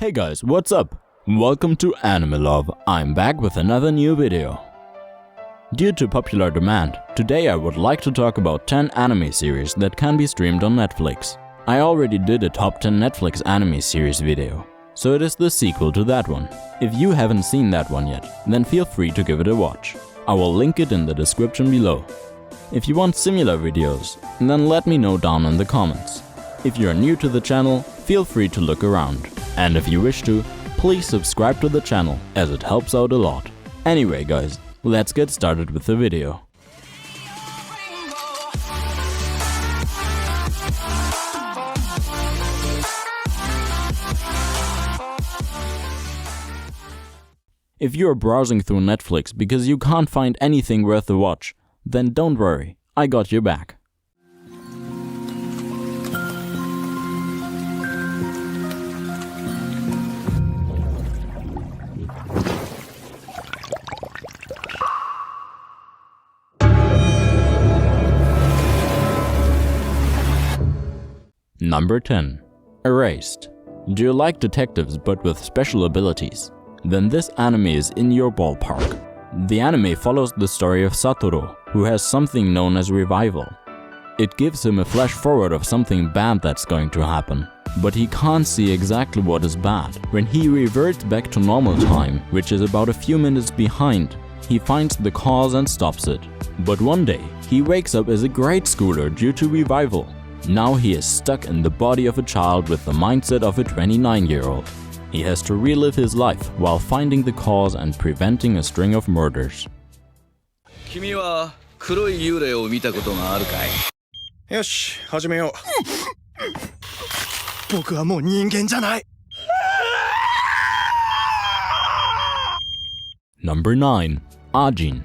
Hey guys, what's up? Welcome to Anime Love. I'm back with another new video. Due to popular demand, today I would like to talk about 10 anime series that can be streamed on Netflix. I already did a top 10 Netflix anime series video, so it is the sequel to that one. If you haven't seen that one yet, then feel free to give it a watch. I will link it in the description below. If you want similar videos, then let me know down in the comments. If you are new to the channel, feel free to look around. And if you wish to, please subscribe to the channel as it helps out a lot. Anyway guys, let's get started with the video. If you are browsing through Netflix because you can't find anything worth a watch, then don't worry, I got your back. Number 10. Erased. Do you like detectives but with special abilities? Then this anime is in your ballpark. The anime follows the story of Satoru, who has something known as revival. It gives him a flash forward of something bad that's going to happen, but he can't see exactly what is bad. When he reverts back to normal time, which is about a few minutes behind, he finds the cause and stops it. But one day, he wakes up as a grade schooler due to revival. Now he is stuck in the body of a child with the mindset of a 29-year-old. He has to relive his life while finding the cause and preventing a string of murders. 君は黒い幽霊を見たことがあるかい？よし、始めよう。僕はもう人間じゃない。Number 9. Ajin.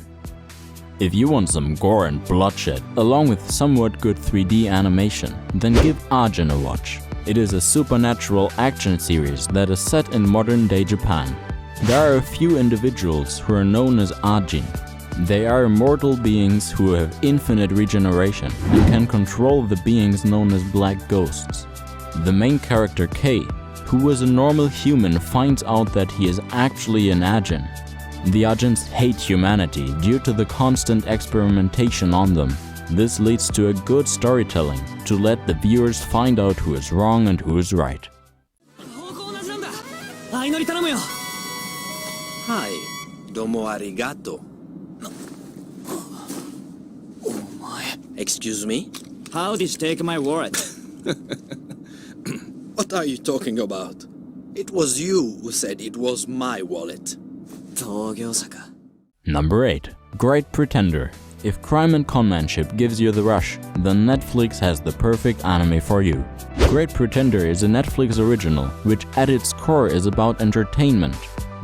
If you want some gore and bloodshed, along with somewhat good 3D animation, then give Ajin a watch. It is a supernatural action series that is set in modern-day Japan. There are a few individuals who are known as Ajin. They are immortal beings who have infinite regeneration and can control the beings known as black ghosts. The main character Kei, who was a normal human, finds out that he is actually an Ajin. The Ajins hate humanity due to the constant experimentation on them. This leads to a good storytelling to let the viewers find out who is wrong and who is right. はい、どうもありがとう。Excuse me? How did you take my wallet? What are you talking about? It was you who said it was my wallet. 同業者か。Number 8. Great Pretender. If crime and conmanship gives you the rush, then Netflix has the perfect anime for you. Great Pretender is a Netflix original, which at its core is about entertainment.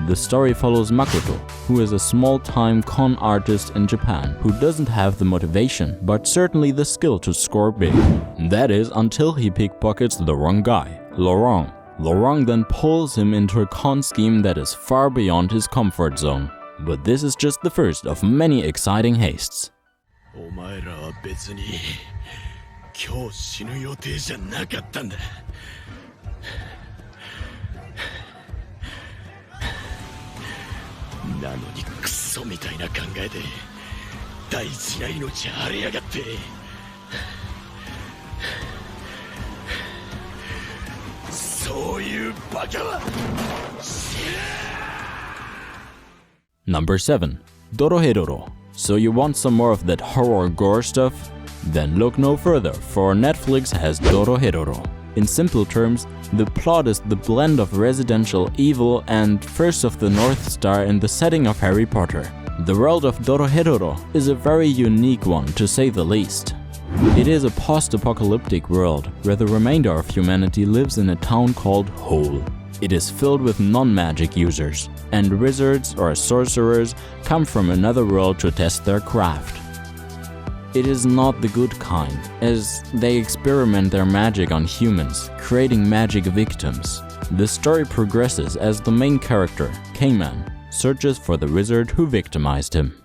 The story follows Makoto, who is a small-time con artist in Japan who doesn't have the motivation, but certainly the skill to score big. That is until he pickpockets the wrong guy, Laurent. Laurent then pulls him into a con scheme that is far beyond his comfort zone. But this is just the first of many exciting hastes. お前らは別に今日死ぬ予定じゃなかったんだ。なのにクソみたいな考えで大事な命荒れやがって。そういうバカは。Number 7. Dorohedoro. So you want some more of that horror gore stuff? Then look no further, for Netflix has Dorohedoro. In simple terms, the plot is the blend of residential evil and First of the North Star in the setting of Harry Potter. The world of Dorohedoro is a very unique one, to say the least. It is a post-apocalyptic world where the remainder of humanity lives in a town called Hole. It is filled with non-magic users, and wizards or sorcerers come from another world to test their craft. It is not the good kind, as they experiment their magic on humans, creating magic victims. The story progresses as the main character, K-Man, searches for the wizard who victimized him.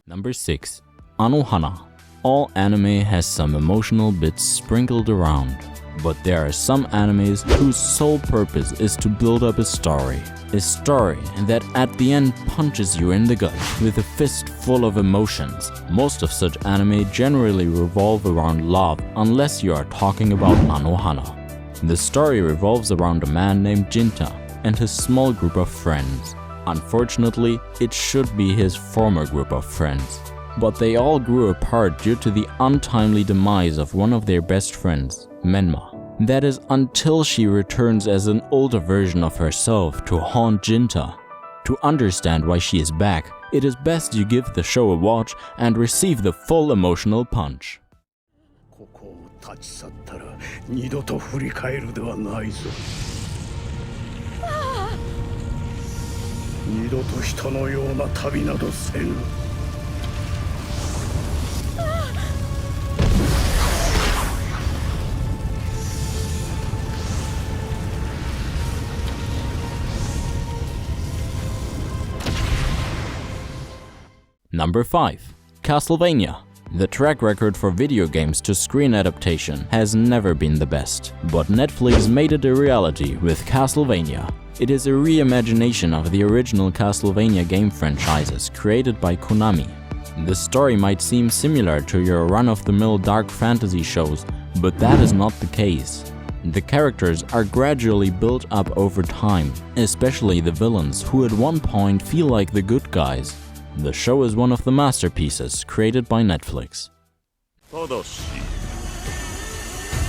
Number 6. Anohana. All anime has some emotional bits sprinkled around, but there are some animes whose sole purpose is to build up a story that at the end punches you in the gut with a fist full of emotions. Most of such anime generally revolve around love unless you are talking about Anohana. The story revolves around a man named Jinta and his small group of friends. Unfortunately, it should be his former group of friends. But they all grew apart due to the untimely demise of one of their best friends, Menma. That is until she returns as an older version of herself to haunt Jinta. To understand why she is back, it is best you give the show a watch and receive the full emotional punch. ここを立ち去ったら二度と振り返るではないぞ。二度と人のような旅などせぬ。Number 5. Castlevania. The track record for video games to screen adaptation has never been the best, but Netflix made it a reality with Castlevania. It is a reimagination of the original Castlevania game franchises created by Konami. The story might seem similar to your run-of-the-mill dark fantasy shows, but that is not the case. The characters are gradually built up over time, especially the villains, who at one point feel like the good guys. The show is one of the masterpieces created by Netflix. ただし、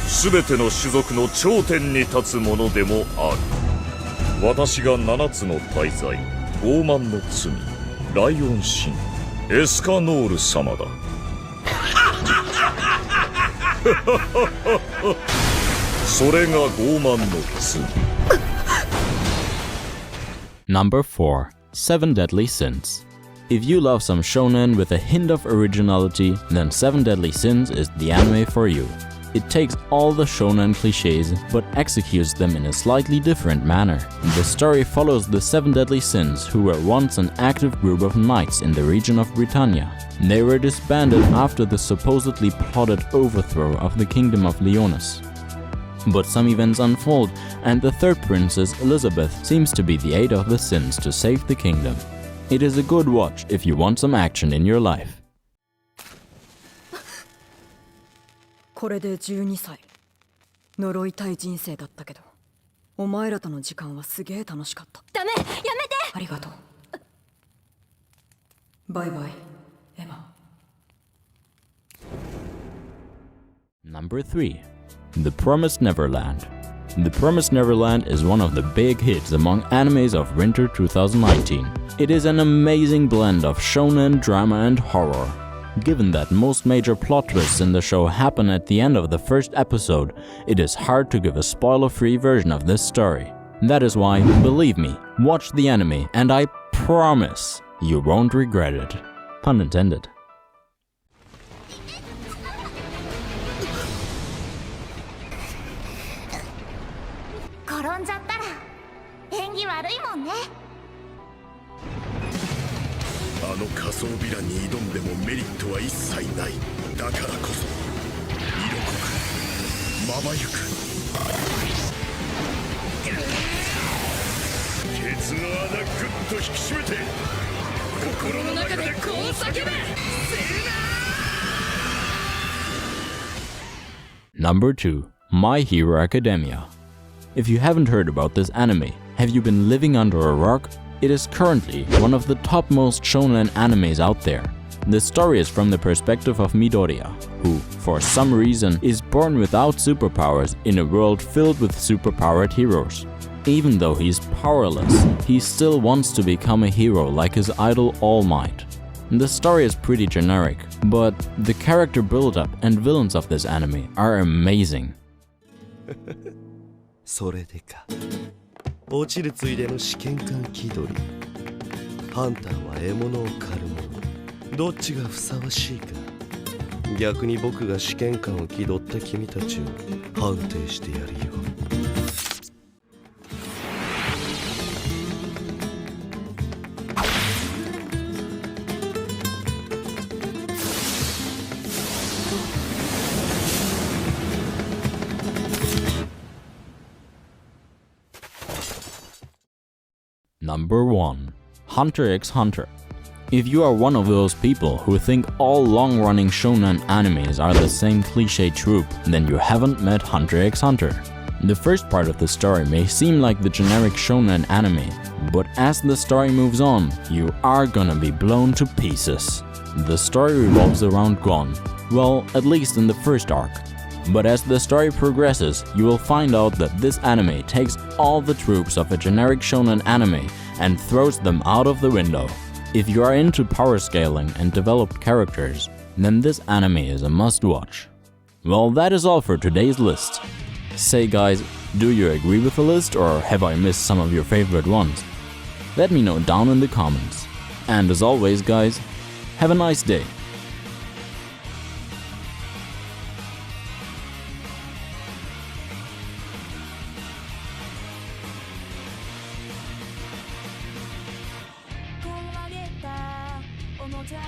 すべての種族の頂点に立つものでもある。私が7つの大罪、傲慢の罪、ライオン神、エスカノール様だ。それが傲慢の罪。Number 4. 7 Deadly Sins. If you love some shonen with a hint of originality, then 7 Deadly Sins is the anime for you. It takes all the shonen cliches but executes them in a slightly different manner. The story follows the 7 Deadly Sins, who were once an active group of knights in the region of Britannia. They were disbanded after the supposedly plotted overthrow of the kingdom of Leonis. But some events unfold, and the third princess, Elizabeth, seems to be the aid of the sins to save the kingdom. It is a good watch if you want some action in your life. これで12歳。呪いたい人生だったけど、お前らとの時間はすげえ楽しかった。ダメ、やめて。ありがとう。バイバイ、エマ。Number 3. The Promised Neverland. The Promised Neverland is one of the big hits among animes of winter 2019. It is an amazing blend of shonen, drama and horror. Given that most major plot twists in the show happen at the end of the first episode, it is hard to give a spoiler-free version of this story. That is why, believe me, watch the anime and I promise you won't regret it. Pun intended. 転んじゃったら縁起悪いもんね。あの仮想ヴィランに挑んでもメリットは一切ない。だからこそ色濃くまばゆくケツの穴グッと引き締めて心の中でこう叫べ。セルナー。 Number 2. My Hero Academia. If you haven't heard about this anime, have you been living under a rock? It is currently one of the topmost shonen animes out there. The story is from the perspective of Midoriya, who, for some reason, is born without superpowers in a world filled with superpowered heroes. Even though he's powerless, he still wants to become a hero like his idol All Might. The story is pretty generic, but the character build-up and villains of this anime are amazing. それでか。落ちるついでの試験官気取り。ハンターは獲物を狩るもの。どっちがふさわしいか。逆に僕が試験官を気取った君たちを判定してやるよ。Number 1. Hunter x Hunter. If you are one of those people who think all long-running shonen animes are the same cliché trope, then you haven't met Hunter x Hunter. The first part of the story may seem like the generic shonen anime, but as the story moves on, you are gonna be blown to pieces. The story revolves around Gon, well, at least in the first arc. But as the story progresses, you will find out that this anime takes all the tropes of a generic shonen anime and throws them out of the window. If you are into power scaling and developed characters, then this anime is a must-watch. Well, that is all for today's list. Say guys, do you agree with the list or have I missed some of your favorite ones? Let me know down in the comments. And as always guys, have a nice day.「壊れたおもちゃ